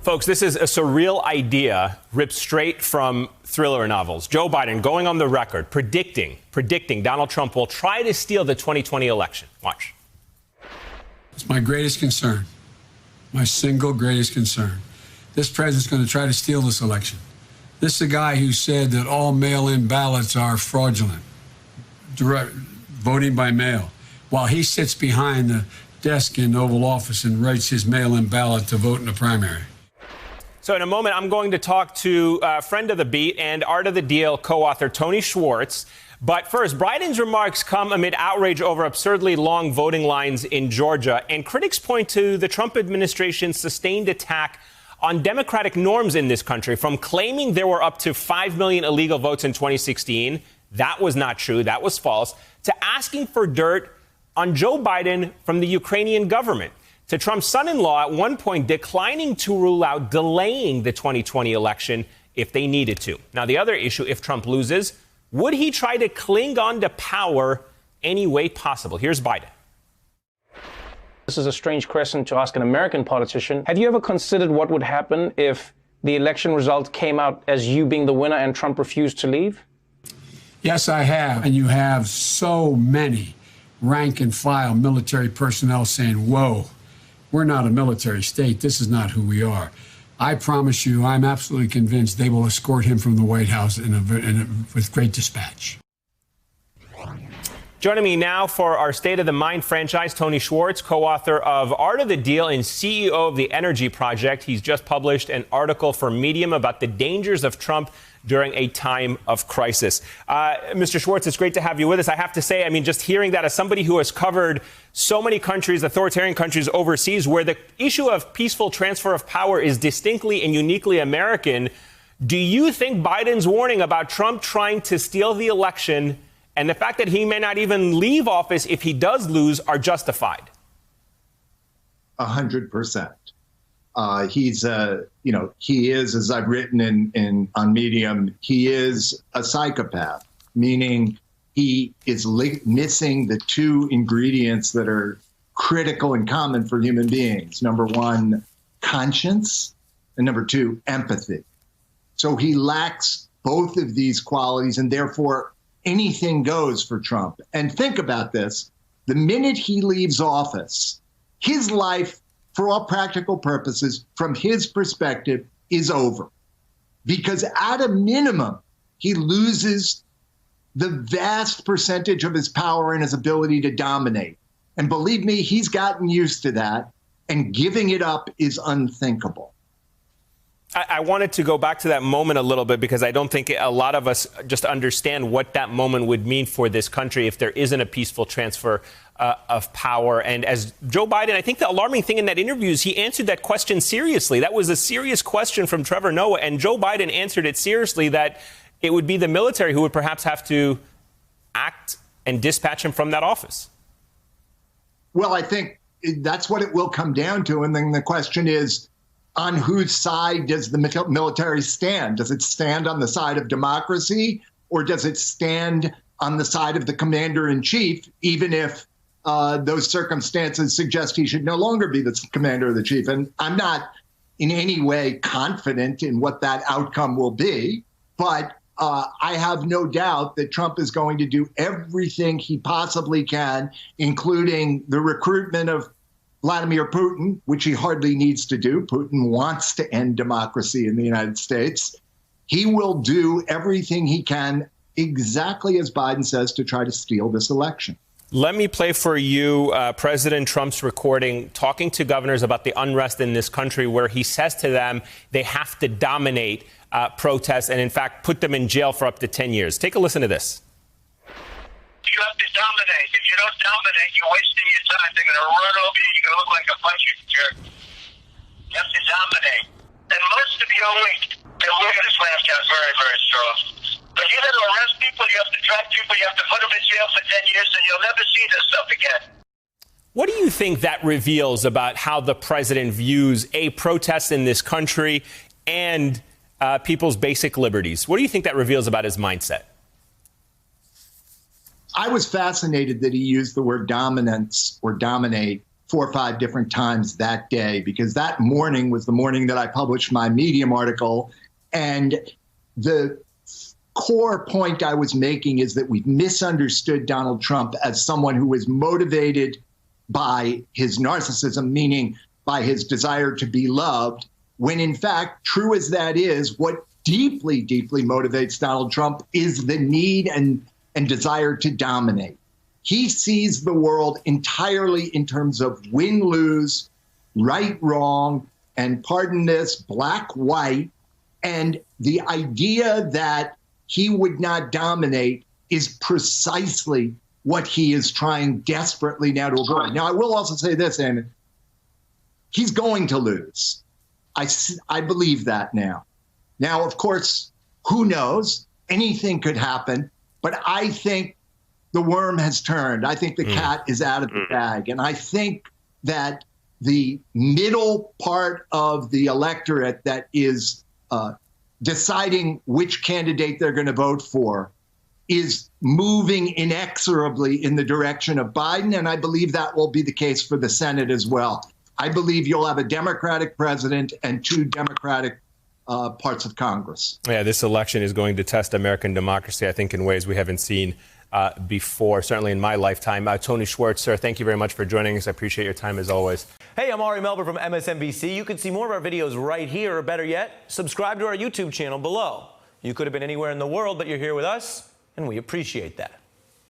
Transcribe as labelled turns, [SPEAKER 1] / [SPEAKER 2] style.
[SPEAKER 1] Folks, this is a surreal idea ripped straight from thriller novels. Joe Biden going on the record predicting Donald Trump will try to steal the 2020 election. Watch.
[SPEAKER 2] It's my greatest concern, my single greatest concern. This president's going to try to steal this election. This is a guy who said that all mail-in ballots are fraudulent, voting by mail, while he sits behind the desk in the Oval Office and writes his mail-in ballot to vote in the primary.
[SPEAKER 1] So in a moment, I'm going to talk to a friend of the beat and Art of the Deal co-author Tony Schwartz. But first, Biden's remarks come amid outrage over absurdly long voting lines in Georgia. And critics point to the Trump administration's sustained attack on democratic norms in this country, from claiming there were up to 5 million illegal votes in 2016. That was not true. That was false. To asking for dirt on Joe Biden from the Ukrainian government, to Trump's son-in-law at one point declining to rule out delaying the 2020 election if they needed to. Now, the other issue, if Trump loses, would he try to cling on to power any way possible? Here's Biden.
[SPEAKER 3] This is a strange question to ask an American politician. Have you ever considered what would happen if the election result came out as you being the winner and Trump refused to leave?
[SPEAKER 2] Yes, I have. And you have so many rank and file military personnel saying, whoa, we're not a military state. This is not who we are. I promise you, I'm absolutely convinced they will escort him from the White House with great dispatch.
[SPEAKER 1] Joining me now for our State of the Mind franchise, Tony Schwartz, co-author of Art of the Deal and CEO of the Energy Project. He's just published an article for Medium about the dangers of Trump during a time of crisis. Mr. Schwartz, it's great to have you with us. I have to say, I mean, just hearing that as somebody who has covered so many countries, authoritarian countries overseas, where the issue of peaceful transfer of power is distinctly and uniquely American, do you think Biden's warning about Trump trying to steal the election and the fact that he may not even leave office if he does lose are justified?
[SPEAKER 4] 100%. He is, as I've written on Medium, he is a psychopath, meaning he is missing the two ingredients that are critical and common for human beings. Number one, conscience, and number two, empathy. So he lacks both of these qualities, and therefore anything goes for Trump. And think about this. The minute he leaves office, his life, for all practical purposes, from his perspective, is over. Because at a minimum, he loses the vast percentage of his power and his ability to dominate. And believe me, he's gotten used to that, and giving it up is unthinkable.
[SPEAKER 1] I wanted to go back to that moment a little bit because I don't think a lot of us just understand what that moment would mean for this country if there isn't a peaceful transfer of power. And as Joe Biden, I think the alarming thing in that interview is he answered that question seriously. That was a serious question from Trevor Noah, and Joe Biden answered it seriously, that it would be the military who would perhaps have to act and dispatch him from that office.
[SPEAKER 4] Well, I think that's what it will come down to. And then the question is, on whose side does the military stand? Does it stand on the side of democracy, or does it stand on the side of the commander-in-chief, even if those circumstances suggest he should no longer be the commander-in-chief? And I'm not in any way confident in what that outcome will be, but I have no doubt that Trump is going to do everything he possibly can, including the recruitment of Vladimir Putin, which he hardly needs to do. Putin wants to end democracy in the United States. He will do everything he can, exactly as Biden says, to try to steal this election.
[SPEAKER 1] Let me play for you President Trump's recording talking to governors about the unrest in this country, where he says to them they have to dominate protests and, in fact, put them in jail for up to 10 years. Take a listen to this.
[SPEAKER 5] You have to dominate. If you don't dominate, you're wasting your time. They're going to run over you. You're going to look like a bunch of jerk. You have to dominate. And most of you are weak. The lawyers laughed out very, very strong. But you got to arrest people. You have to track people. You have to put them in jail for 10 years, and you'll never see this stuff again.
[SPEAKER 1] What do you think that reveals about how the president views a protest in this country and people's basic liberties? What do you think that reveals about his mindset?
[SPEAKER 4] I was fascinated that he used the word dominance or dominate 4 or 5 different times that day, because that morning was the morning that I published my Medium article. And the core point I was making is that we've misunderstood Donald Trump as someone who is motivated by his narcissism, meaning by his desire to be loved, when in fact, true as that is, what deeply, deeply motivates Donald Trump is the need and desire to dominate. He sees the world entirely in terms of win-lose, right-wrong, and pardon this, black-white. And the idea that he would not dominate is precisely what he is trying desperately now to avoid. Now, I will also say this, Eamon. He's going to lose. I believe that now. Now, of course, who knows? Anything could happen. But I think the worm has turned. I think the cat is out of the bag. And I think that the middle part of the electorate that is deciding which candidate they're going to vote for is moving inexorably in the direction of Biden. And I believe that will be the case for the Senate as well. I believe you'll have a Democratic president and 2 Democratic parts of Congress.
[SPEAKER 1] Yeah, this election is going to test American democracy, I think, in ways we haven't seen before, certainly in my lifetime. Tony Schwartz, sir, thank you very much for joining us. I appreciate your time as always.
[SPEAKER 6] Hey, I'm Ari Melber from MSNBC. You can see more of our videos right here, or better yet, subscribe to our YouTube channel below. You could have been anywhere in the world, but you're here with us, and we appreciate that.